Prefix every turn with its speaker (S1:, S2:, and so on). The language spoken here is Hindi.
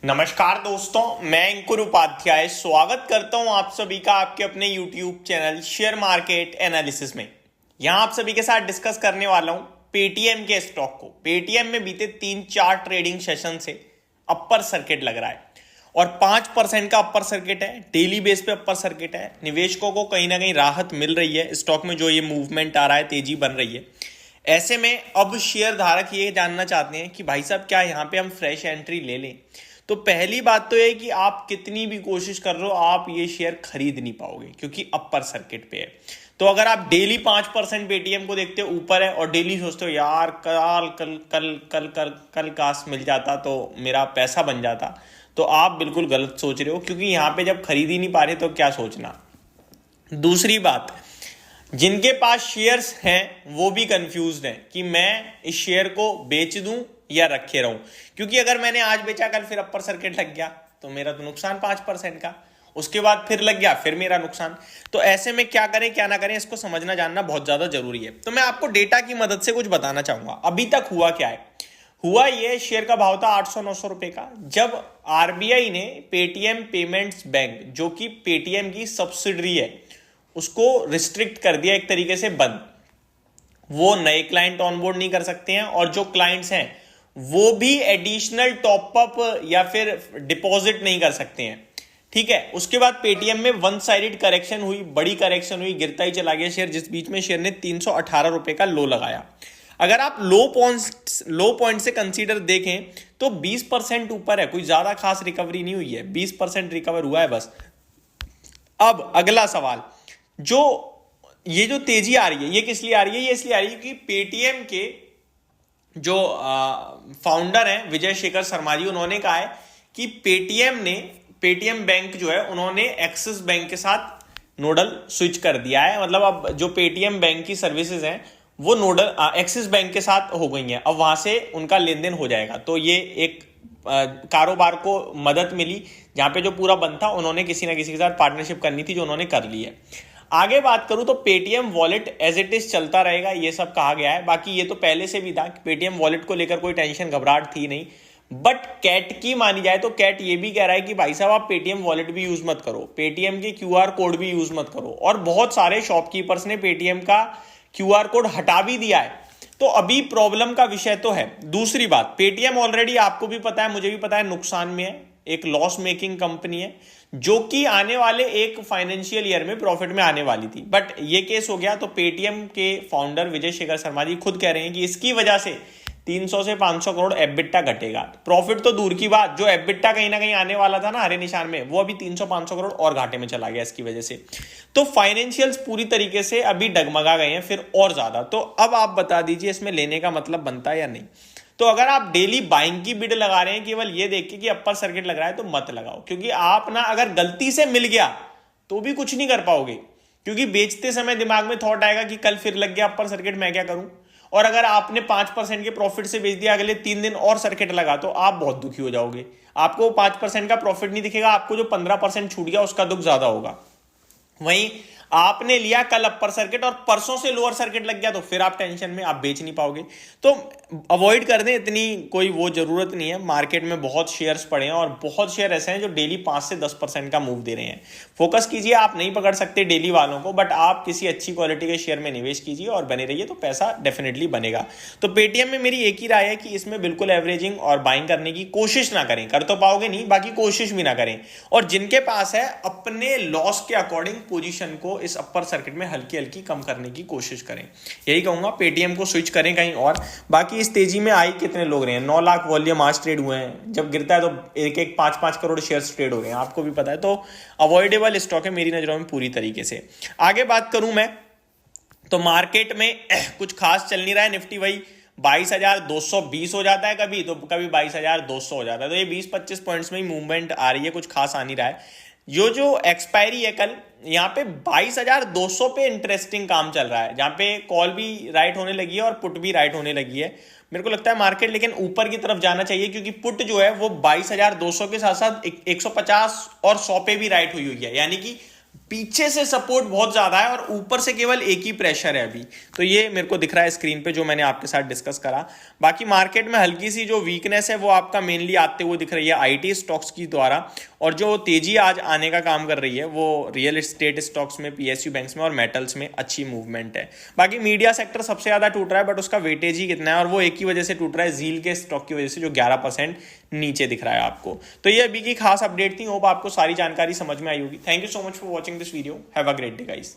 S1: नमस्कार दोस्तों, मैं अंकुर उपाध्याय स्वागत करता हूं आप सभी का आपके अपने YouTube channel share market analysis में। यहां आप सभी के साथ डिस्कस करने वाला हूं पेटीएम के स्टॉक को। पेटीएम में बीते 3-4 ट्रेडिंग सेशन से अपर सर्किट लग रहा है और 5% का अपर सर्किट है, डेली बेस पे अपर सर्किट है। निवेशकों को कहीं ना कहीं राहत मिल रही है स्टॉक में, जो ये मूवमेंट आ रहा है, तेजी बन रही है। ऐसे में अब शेयर धारक ये जानना चाहते हैं कि भाई साहब क्या यहाँ पे हम फ्रेश एंट्री ले लें। तो पहली बात तो ये कि आप कितनी भी कोशिश कर रहे हो, आप ये शेयर खरीद नहीं पाओगे क्योंकि अपर सर्किट पे है। तो अगर आप डेली 5% पेटीएम को देखते हो ऊपर है और डेली सोचते हो यार कल कल कल कल कल कल काश मिल जाता तो मेरा पैसा बन जाता, तो आप बिल्कुल गलत सोच रहे हो, क्योंकि यहाँ पे जब खरीद ही नहीं पा रहे तो क्या सोचना। दूसरी बात, जिनके पास शेयर्स हैं वो भी कंफ्यूज्ड हैं कि मैं इस शेयर को बेच दूं या रखे रहूं, क्योंकि अगर मैंने आज बेचा कल फिर अपर सर्किट लग गया तो मेरा तो नुकसान 5% का, उसके बाद फिर लग गया फिर मेरा नुकसान। तो ऐसे में क्या करें क्या ना करें, इसको समझना जानना बहुत ज्यादा जरूरी है। तो मैं आपको डेटा की मदद से कुछ बताना चाहूंगा। अभी तक हुआ क्या है, हुआ ये, शेयर का भाव था 800-900 रुपए का, जब आरबीआई ने पेटीएम पेमेंट्स बैंक, जो कि पेटीएम की सब्सिडरी है, उसको रिस्ट्रिक्ट कर दिया एक तरीके से बंद। वो नए क्लाइंट ऑनबोर्ड नहीं कर सकते हैं और जो क्लाइंट्स हैं वो भी एडिशनल टॉपअप या फिर डिपॉजिट नहीं कर सकते हैं। ठीक है, उसके बाद पेटीएम में वन साइडेड करेक्शन हुई, बड़ी करेक्शन हुई, गिरता ही चला गया शेयर, जिस बीच में शेयर ने 318 रुपए का लो लगाया। अगर आप लो पॉइंट से कंसीडर देखें तो 20% ऊपर है, कोई ज्यादा खास रिकवरी नहीं हुई है, 20% रिकवर हुआ है बस। अब अगला सवाल, जो ये जो तेजी आ रही है ये किस लिए आ रही है? ये इसलिए आ रही है कि पेटीएम के जो फाउंडर हैं विजय शेखर शर्मा जी, उन्होंने कहा है कि पेटीएम बैंक जो है उन्होंने एक्सिस बैंक के साथ नोडल स्विच कर दिया है। मतलब अब जो पेटीएम बैंक की सर्विसेज हैं वो नोडल एक्सिस बैंक के साथ हो गई हैं, अब वहां से उनका लेन देन हो जाएगा। तो ये एक कारोबार को मदद मिली, जहां पे जो पूरा बंद था उन्होंने किसी ना किसी के साथ पार्टनरशिप करनी थी, जो उन्होंने कर ली है। आगे बात करूं तो Paytm wallet as it is चलता रहेगा, ये सब कहा गया है। बाकी ये तो पहले से भी था कि पेटीएम वॉलेट को लेकर कोई टेंशन घबराहट थी नहीं। बट कैट की मानी जाए तो कैट ये भी कह रहा है कि भाई साहब आप पेटीएम वॉलेट भी यूज मत करो, पेटीएम के क्यूआर कोड भी यूज मत करो, और बहुत सारे शॉपकीपर्स ने पेटीएम का क्यूआर कोड हटा भी दिया है। तो अभी प्रॉब्लम का विषय तो है। दूसरी बात, पेटीएम ऑलरेडी आपको भी पता है, मुझे भी पता है, नुकसान में है, एक लॉस मेकिंग कंपनी है, जो कि आने वाले एक फाइनेंशियल ईयर में प्रॉफिट में आने वाली थी। बट ये केस हो गया तो पेटीएम के फाउंडर विजय शेखर शर्मा जी खुद कह रहे हैं कि इसकी वजह से 300 से 500 करोड़ एबिटा घटेगा। प्रॉफिट तो दूर की बात, जो एबिटा कहीं ना कहीं आने वाला था ना हरे निशान में, वो अभी 300-500 करोड़ और घाटे में चला गया इसकी वजह से। तो फाइनेंशियल्स पूरी तरीके से अभी डगमगा गए हैं फिर और ज्यादा। तो अब आप बता दीजिए इसमें लेने का मतलब बनता है या नहीं। तो अगर आप डेली बाइंग की बिड लगा रहे हैं केवल ये देख के कि अपर सर्किट लग रहा है, तो मत लगाओ, क्योंकि आप ना अगर गलती से मिल गया तो भी कुछ नहीं कर पाओगे, क्योंकि बेचते समय दिमाग में थॉट आएगा कि कल फिर लग गया अपर सर्किट, मैं क्या करूं। और अगर आपने 5% के प्रॉफिट से बेच दिया, अगले 3 दिन और सर्किट लगा, तो आप बहुत दुखी हो जाओगे। आपको 5% का प्रॉफिट नहीं दिखेगा, आपको जो 15% छूट गया उसका दुख ज्यादा होगा। वहीं आपने लिया कल अपर सर्किट और परसों से लोअर सर्किट लग गया, तो फिर आप टेंशन में, आप बेच नहीं पाओगे। तो अवॉइड कर दें, इतनी कोई वो जरूरत नहीं है। मार्केट में बहुत शेयर्स पड़े हैं और बहुत शेयर ऐसे हैं जो डेली 5 से 10% का मूव दे रहे हैं। फोकस कीजिए, आप नहीं पकड़ सकते डेली वालों को, बट आप किसी अच्छी क्वालिटी के शेयर में निवेश कीजिए और बने रहिए, तो पैसा डेफिनेटली बनेगा। तो पेटीएम में मेरी एक ही राय है कि इसमें बिल्कुल एवरेजिंग और बाइंग करने की कोशिश ना करें। कर तो पाओगे नहीं, बाकी कोशिश भी ना करें। और जिनके पास है, अपने लॉस के अकॉर्डिंग पोजीशन को इस अपर सर्किट में हल्की हल्की कम करने की कोशिश करें। यही कहूंगा, पेटीएम को स्विच करें कहीं और। बाकी इस तेजी में आई कितने लोग रहे हैं, 9 लाख वॉल्यूम आज ट्रेड हुए हैं, जब गिरता है तो एक 5-5 करोड़ शेयर्स ट्रेड हो गए हैं, आपको भी पता है। तो अवॉइडेबल स्टॉक है मेरी नजरों में पूरी तरीके से। आगे बात करूं मैं तो मार्केट में कुछ खास चल नहीं रहा है। निफ्टी वही 22,220 हो जाता है कभी, तो कभी 22,200 हो जाता है। तो ये 20-25 पॉइंट्स में ही मूवमेंट आ रही है, कुछ खास आ नहीं रहा है। जो एक्सपायरी है कल, यहाँ पे 22,200 पे इंटरेस्टिंग काम चल रहा है, जहां पे कॉल भी राइट होने लगी है और पुट भी राइट होने लगी है। मेरे को लगता है मार्केट लेकिन ऊपर की तरफ जाना चाहिए, क्योंकि पुट जो है वो 22,200 के साथ साथ 150 और 100 पे भी राइट हुई है, यानी कि पीछे से सपोर्ट बहुत ज्यादा है और ऊपर से केवल एक ही प्रेशर है अभी। तो ये मेरे को दिख रहा है स्क्रीन पे, जो मैंने आपके साथ डिस्कस करा। बाकी मार्केट में हल्की सी जो वीकनेस है वो आपका मेनली आते हुए दिख रही है आईटी स्टॉक्स की द्वारा, और जो तेजी आज आने का काम कर रही है वो रियल एस्टेट स्टॉक्स में, पीएसयू बैंक्स में और मेटल्स में अच्छी मूवमेंट है। बाकी मीडिया सेक्टर सबसे ज्यादा टूट रहा है, बट उसका वेटेज ही कितना है, और वो एक ही वजह से टूट रहा है, जील के स्टॉक की वजह से, जो 11% नीचे दिख रहा है आपको। तो ये अभी की खास अपडेट थी, होप आपको सारी जानकारी समझ में आई होगी। Thank you so much for watching this video, have a great day guys.